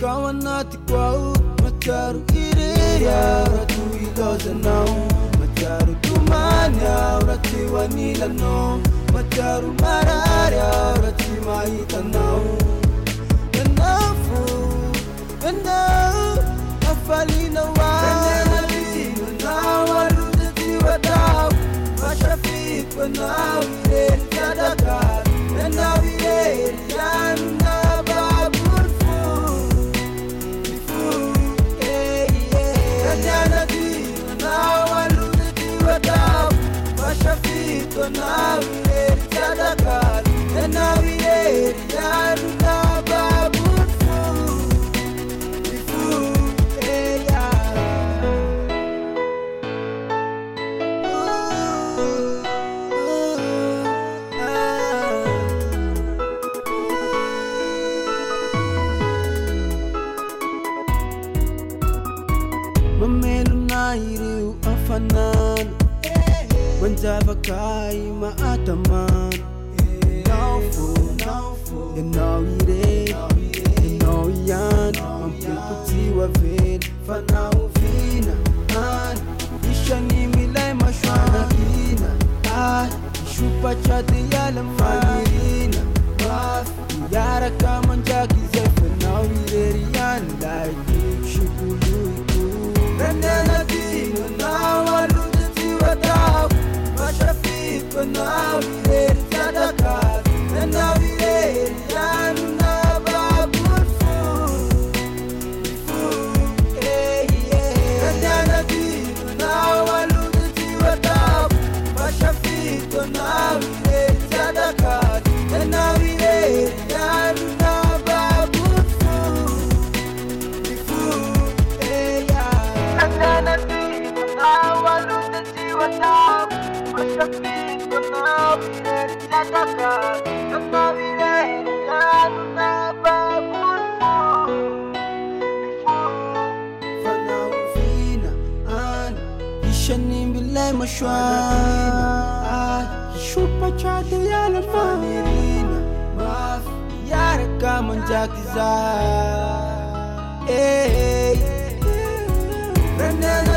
kawanati kwao mataru ireya ratu iloza nao mataru tumanya rati wanila no mataru marara rati maita nao yanafu yanao afalina wa nawa rudati wadao mashafik wanao ireri sadaka yanao ireri yana babur Mashafito na wireri sadaka na wireri yaruna babufu ifu eya mamelu na iriu afanan Manjava kai maataman Naufu Yanao ire Yanao yan Mampilputi wa ven Fanao vina Ishani milay mashwana hina Ishupa chate yala manirina Yara kaman jaki zefa Nao ire riyan Lai shukulu iku Rendela dino Nawa ludati wadao Mashafiko na wireri sadaka na wireri yana babufu ifu Kanyana dino na waludati wadao Mashafiko na wireri sadaka na wireri yana babufu ifu Kanyana dino na waludati wadao Mashafiko na wireri sadaka na wireri yana babufu Fanao vina Ishani milay mashwana Ishupa chate yala manirina Yara kaman jakiza Rendela